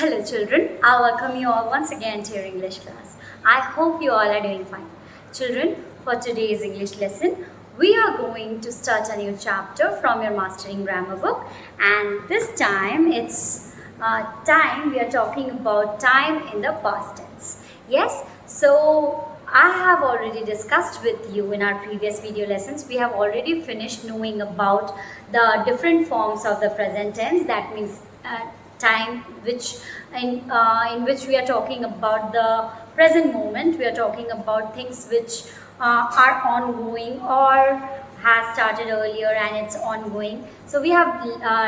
Hello children, I welcome you all once again to your English class. I hope you all are doing fine. Children, for today's English lesson, we are going to start a new chapter from your Mastering Grammar book, and this time it's time we are talking about time in the past tense. Yes, so I have already discussed with you in our previous video lessons. We have already finished knowing about the different forms of the present tense. That means time which in which we are talking about the present moment. We are talking about things which are ongoing or has started earlier and it's ongoing. So we have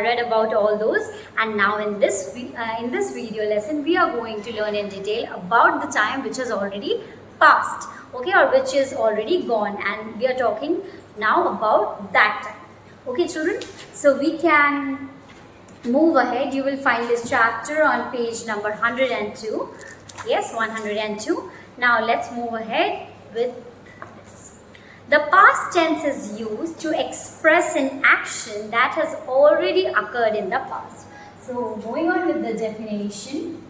read about all those, and now in this video lesson we are going to learn in detail about the time which has already passed, okay, or which is already gone, and we are talking now about that time. Okay children, so we can move ahead. You will find this chapter on page number 102. Yes, 102. Now let's move ahead with this. The past tense is used to express an action that has already occurred in the past. So going on with the definition.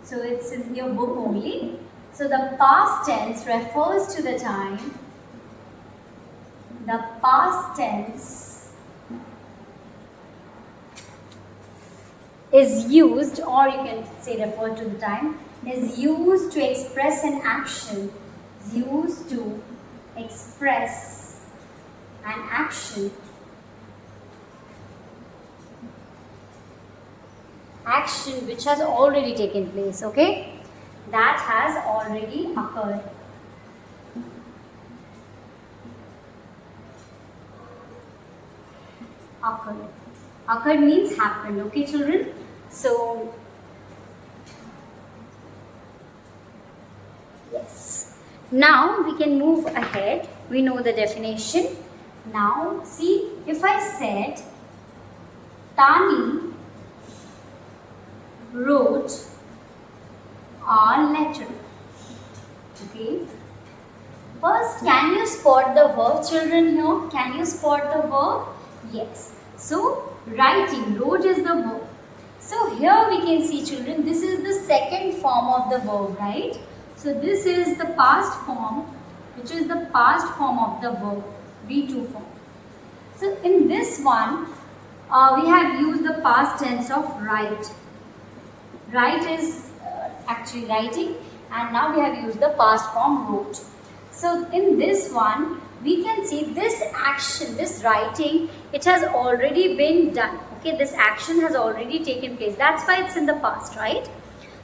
So it's in your book only. So the past tense refers to the time. The past tense is used, or you can say refer to the time, is used to express an action, is used to express an action, action which has already taken place, okay, that has already occurred. Occurred means happened, okay children? So, yes. Now we can move ahead. We know the definition. Now, see, if I said Tani wrote a letter, okay? First, can you spot the verb, children, here? Can you spot the verb? Yes. So, writing, wrote is the verb. So, here we can see, children, this is the second form of the verb, right? So, this is the past form, which is the past form of the verb, V2 form. So, in this one, we have used the past tense of write. Write is actually writing, and now we have used the past form wrote. So, in this one, we can see this action, this writing, it has already been done. Okay, this action has already taken place. That's why it's in the past, right?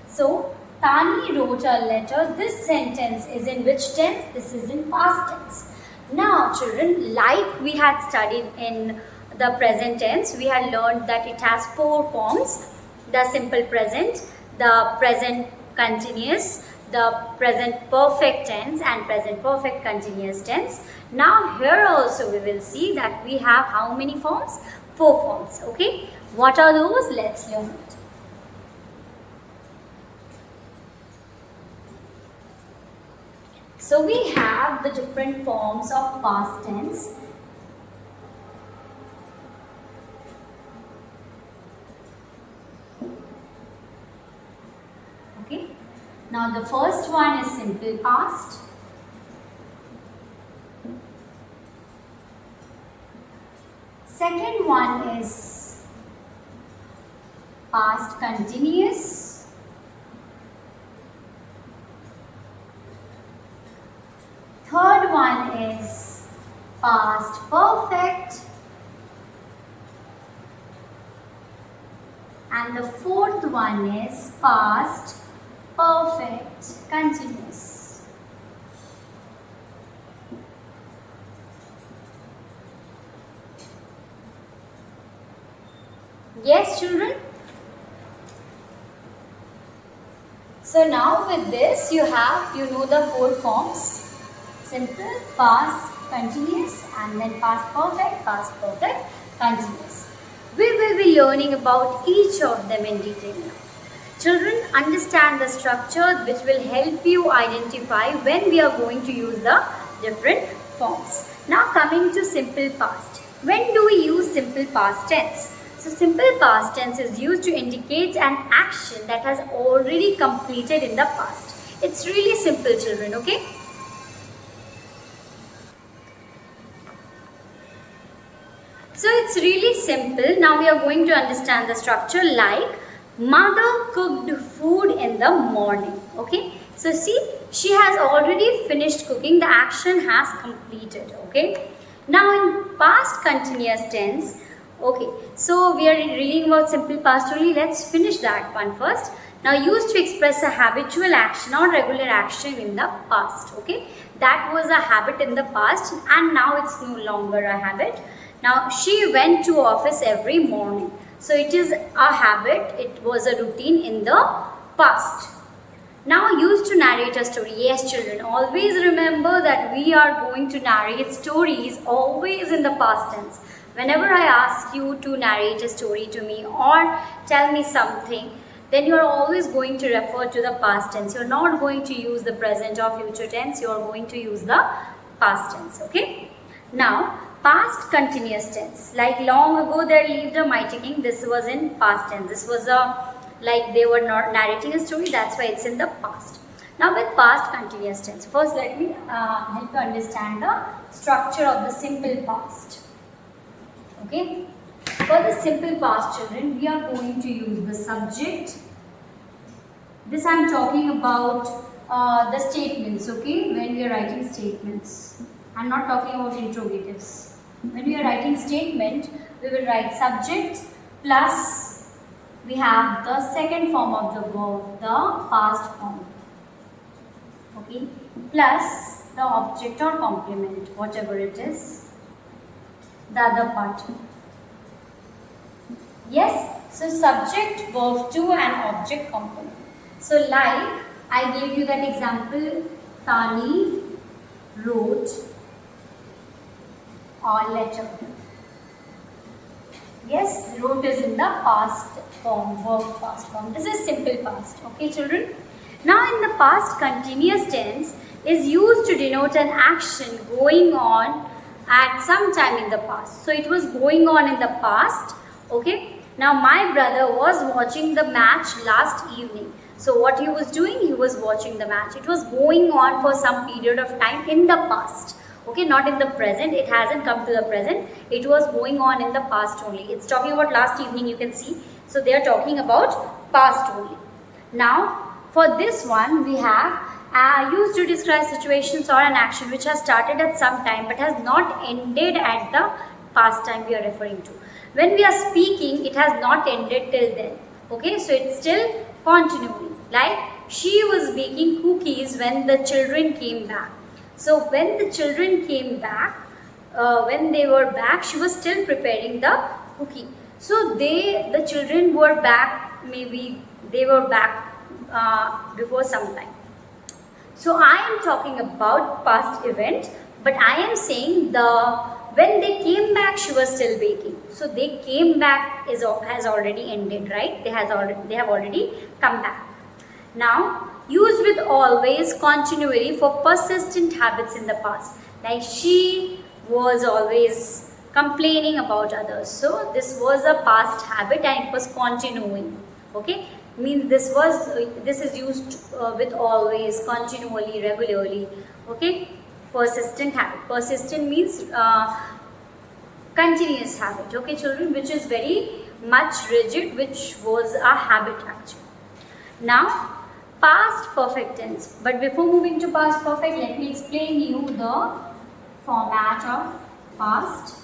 So, Tani wrote a letter. This sentence is in which tense? This is in past tense. Now, children, like we had studied in the present tense, we had learned that it has four forms: the simple present, the present continuous, the present perfect tense, and present perfect continuous tense. Now here also we will see that we have how many forms? Four forms, okay? What are those? Let's learn it. So we have the different forms of past tense. Okay? Now the first one is simple past. Second one is past continuous. Third one is past perfect. And the fourth one is past perfect continuous. Yes, children? So now with this you know the four forms: simple, past, continuous, and then past perfect, continuous. We will be learning about each of them in detail now. Children, understand the structure which will help you identify when we are going to use the different forms. Now coming to simple past. When do we use simple past tense? So simple past tense is used to indicate an action that has already completed in the past. It's really simple, children, okay? So it's really simple. Now we are going to understand the structure like mother cooked food in the morning. Okay. So see, she has already finished cooking. The action has completed. Okay. Now in past continuous tense. Okay. So we are reading about simple past only. Let's finish that one first. Now used to express a habitual action or regular action in the past. Okay. That was a habit in the past and now it's no longer a habit. Now she went to office every morning. So it is a habit, it was a routine in the past. Now used to narrate a story. Yes children, always remember that we are going to narrate stories always in the past tense. Whenever I ask you to narrate a story to me or tell me something, then you are always going to refer to the past tense. You are not going to use the present or future tense, you are going to use the past tense, okay? Now, past continuous tense. Like long ago there lived a mighty king. This was in past tense. This was like they were not narrating a story. That's why it's in the past. Now with past continuous tense. First let me help you understand the structure of the simple past. Okay. For the simple past children, we are going to use the subject. This I am talking about the statements. Okay. When we are writing statements. I am not talking about interrogatives. When we are writing statement, we will write subject plus we have the second form of the verb, the past form. Okay, plus the object or complement, whatever it is, the other part. Yes, so subject, verb to and object complement. So like I gave you that example, Tani wrote or letter. Yes, wrote is in the past form, verb past form. This is simple past. Okay, children? Now, in the past, continuous tense is used to denote an action going on at some time in the past. So, it was going on in the past. Okay? Now, my brother was watching the match last evening. So, what he was doing? He was watching the match. It was going on for some period of time in the past. Okay, not in the present, it hasn't come to the present, it was going on in the past only. It's talking about last evening, you can see. So they are talking about past only. Now, for this one, we have used to describe situations or an action which has started at some time but has not ended at the past time we are referring to. When we are speaking, it has not ended till then. Okay, so it's still continuing. Like, she was baking cookies when the children came back. So when the children came back, when they were back, she was still preparing the cookie. So the children were back, maybe they were back before some time. So I am talking about past event, but I am saying when they came back, she was still baking. So they came back has already ended, right? They have already come back. Now, used with always, continually for persistent habits in the past. Like she was always complaining about others. So this was a past habit and it was continuing. Okay, means this is used with always, continually, regularly. Okay, persistent habit. Persistent means continuous habit. Okay, children, which is very much rigid, which was a habit actually. Now, past perfect tense. But before moving to past perfect, let me explain you the format of past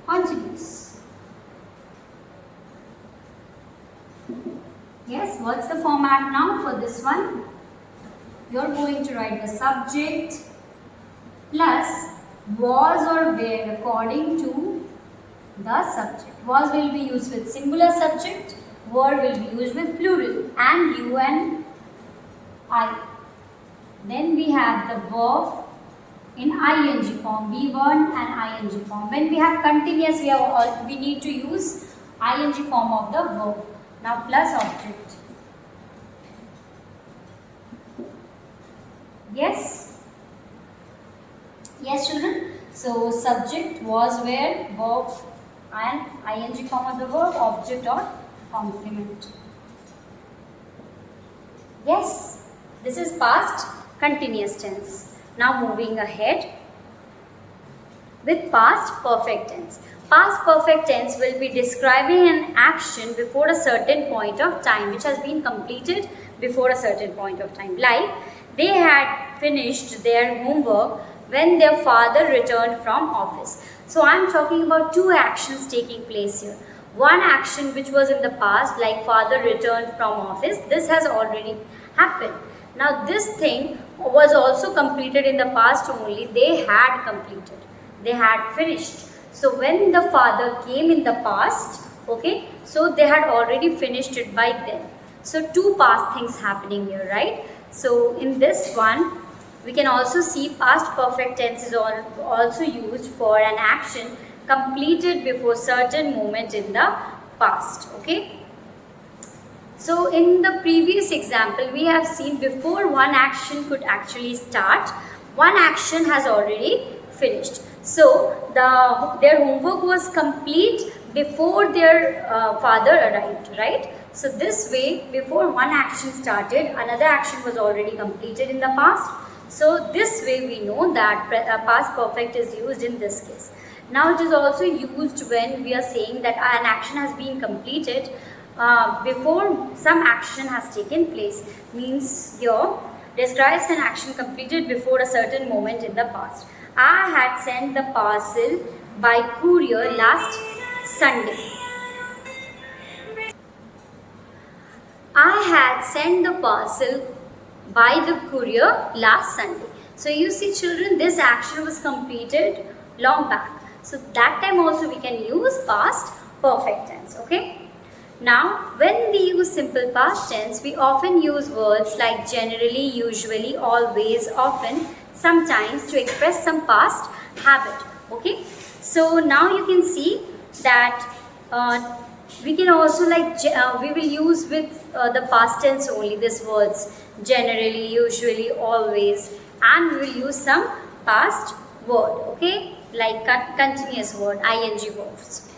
continuous. Yes, what's the format now for this one? You're going to write the subject plus was or were according to the subject. Was will be used with singular subject, were will be used with plural, and you and I. Then we have the verb in ing form, V1 and ing form. When we have continuous, we need to use ing form of the verb. Now plus object. Yes? Yes children? So subject was, where, verb and ing comma the verb, object or complement. Yes, this is past continuous tense. Now moving ahead with past perfect tense. Past perfect tense will be describing an action before a certain point of time which has been completed before a certain point of time. Like they had finished their homework when their father returned from office. So I am talking about two actions taking place here. One action which was in the past, like father returned from office, this has already happened. Now this thing was also completed in the past only, they had completed, they had finished. So when the father came in the past, okay, so they had already finished it by then. So two past things happening here, right? So in this one, we can also see past perfect tense is also used for an action completed before certain moment in the past, okay? So in the previous example, we have seen before one action could actually start, one action has already finished. So their homework was complete before their father arrived, right? So this way, before one action started, another action was already completed in the past. So this way we know that past perfect is used in this case. Now it is also used when we are saying that an action has been completed before some action has taken place. Means here describes an action completed before a certain moment in the past. I had sent the parcel by courier last Sunday. I had sent the parcel by the courier last Sunday. So you see children, this action was completed long back. So that time also we can use past perfect tense, okay? Now when we use simple past tense, we often use words like generally, usually, always, often, sometimes to express some past habit, okay? So now you can see that we can also we will use with the past tense only these words generally, usually, always, and we will use some past word, okay, like continuous word, ing verbs.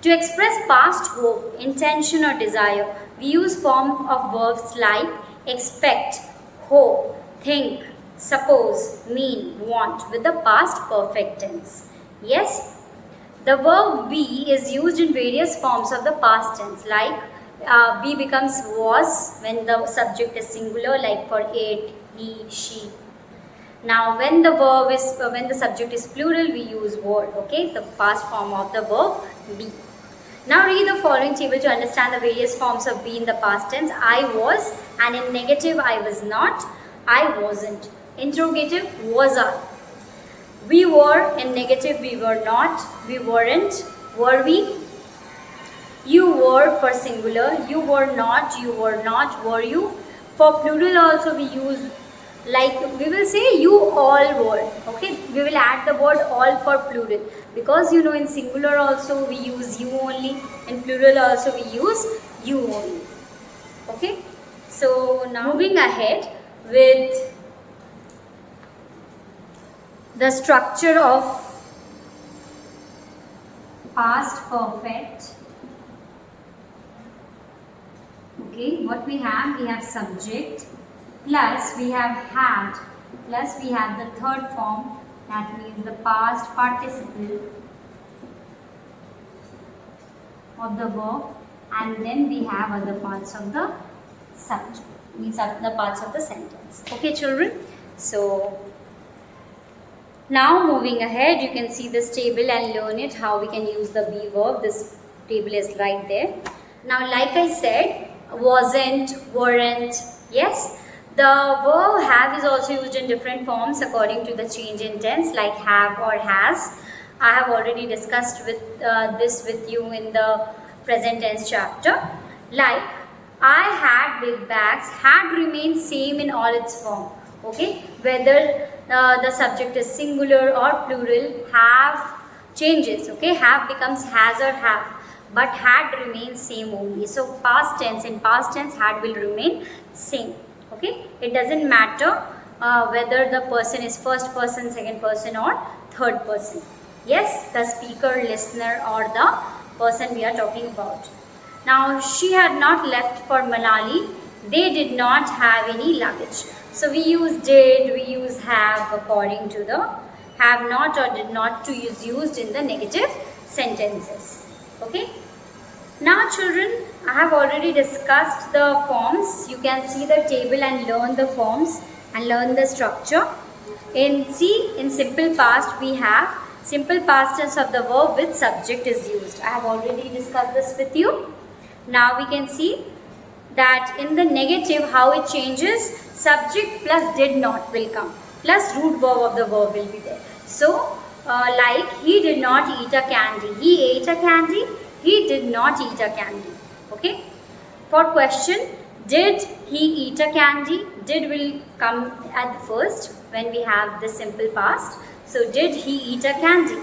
To express past hope, intention or desire, we use form of verbs like expect, hope, think, suppose, mean, want with the past perfect tense. Yes, the verb be is used in various forms of the past tense, like be becomes was when the subject is singular, like for it, he, she. Now when the subject is plural, we use word, okay, the past form of the verb be. Now read the following table to understand the various forms of be in the past tense. I was, and in negative I was not, I wasn't. Interrogative, was I. We were, in negative we were not, we weren't, were we. You were for singular, you were not, were you. For plural also we use, like we will say you all were, okay, we will add the word all for plural, because you know in singular also we use you only, in plural also we use you only, okay. So now moving ahead with the structure of past perfect. Okay, what we have subject, plus we have had, plus we have the third form, that means the past participle of the verb, and then we have other parts of the subject, means other parts of the sentence. Okay children, so now moving ahead, you can see this table and learn it, how we can use the be verb. This table is right there. Now like I said, wasn't, weren't, yes. The verb have is also used in different forms according to the change in tense, like have or has. I have already discussed this with you in the present tense chapter. Like I had big bags, had remained same in all its form. Okay, whether the subject is singular or plural, have changes. Okay, have becomes has or have, but had remains same only. So past tense, in past tense had will remain same. Okay, it doesn't matter whether the person is first person, second person or third person. Yes, the speaker, listener or the person we are talking about. Now, she had not left for Manali. They did not have any luggage. So we use did, we use have according to the have not or did not to is used in the negative sentences. Okay. Now children, I have already discussed the forms. You can see the table and learn the forms and learn the structure. In simple past we have simple past tense of the verb with subject is used. I have already discussed this with you. Now we can see that in the negative how it changes, subject plus did not will come, plus root verb of the verb will be there. So like he did not eat a candy, he ate a candy, he did not eat a candy. Okay. For question, did he eat a candy? Did will come at the first when we have the simple past. So did he eat a candy?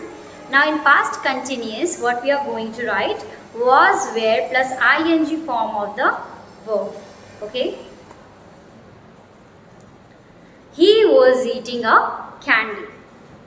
Now in past continuous, what we are going to write was where plus ing form of the verb. Okay. He was eating a candy.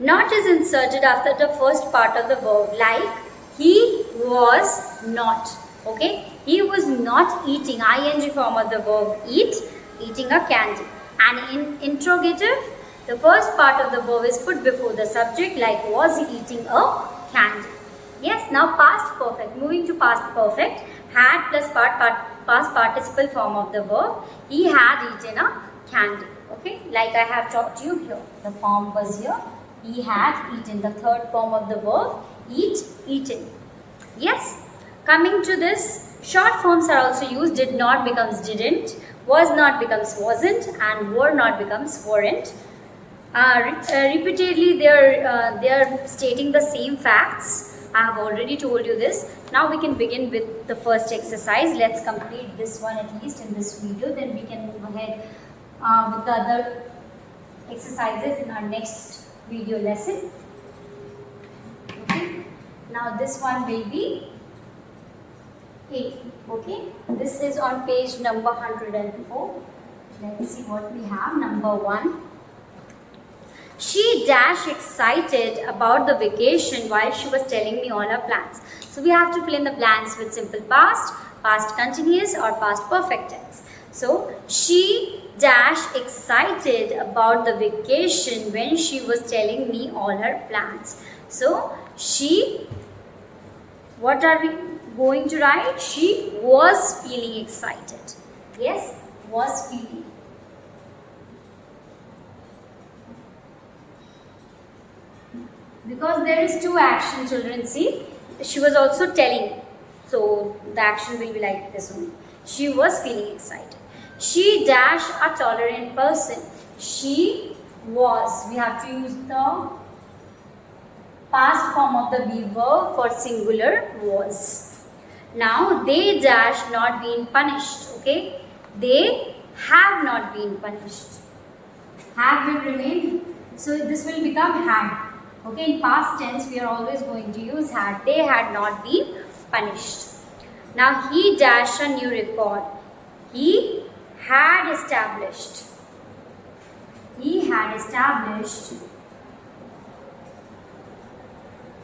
Not is inserted after the first part of the verb, like he was not. Okay. He was not eating, ing form of the verb eat, eating a candy. And in interrogative, the first part of the verb is put before the subject, like was he eating a candy. Yes, now past perfect. Moving to past perfect, had plus past participle form of the verb. He had eaten a candy. Okay, like I have taught you here. The form was here. He had eaten. The third form of the verb, eat, eaten. Yes. Coming to this, short forms are also used. Did not becomes didn't, was not becomes wasn't, and were not becomes weren't. Repeatedly, they are stating the same facts. I have already told you this. Now we can begin with the first exercise. Let's complete this one at least in this video. Then we can move ahead with the other exercises in our next video lesson. Okay. Now this one will be A. Okay. This is on page number 104. Let's see what we have. Number 1. She dash excited about the vacation while she was telling me all her plans. So we have to fill in the blanks with simple past, past continuous or past perfect tense. So she dash excited about the vacation when she was telling me all her plans. So she, what are we going to write? She was feeling excited. Yes, was feeling. Because there is two action, children, see. She was also telling. So the action will be like this one. She was feeling excited. She dash a tolerant person. She was. We have to use the past form of the be verb for singular was. Now they dash not been punished. Okay. They have not been punished. Have will remain. So this will become had. Okay, in past tense, we are always going to use had. They had not been punished. Now, he dashed a new record. He had established. He had established.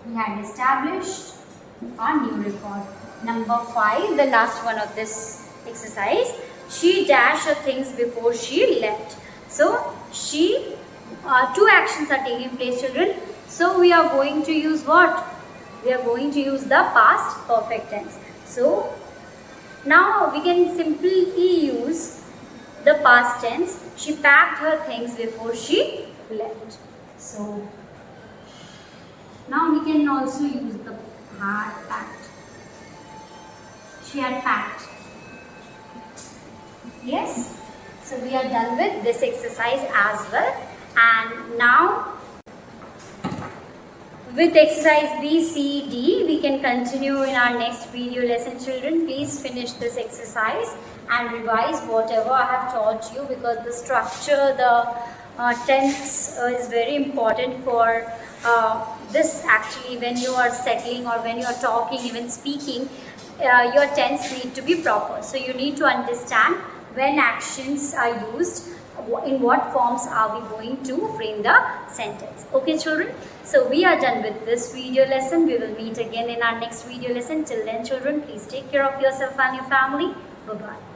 He had established a new record. Number 5, the last one of this exercise. She dashed her things before she left. So, she, two actions are taking place, children. So we are going to use what? We are going to use the past perfect tense. So now we can simply use the past tense. She packed her things before she left. So now we can also use the had packed. She had packed. Yes. So we are done with this exercise as well. And now with exercise B, C, D, we can continue in our next video lesson, children. Please finish this exercise and revise whatever I have taught you, because the structure, the tense is very important for this actually. When you are settling or when you are talking, even speaking, your tense need to be proper. So you need to understand when actions are used, in what forms are we going to frame the sentence. Okay children, so we are done with this video lesson. We will meet again in our next video lesson. Till then children, please take care of yourself and your family. Bye bye.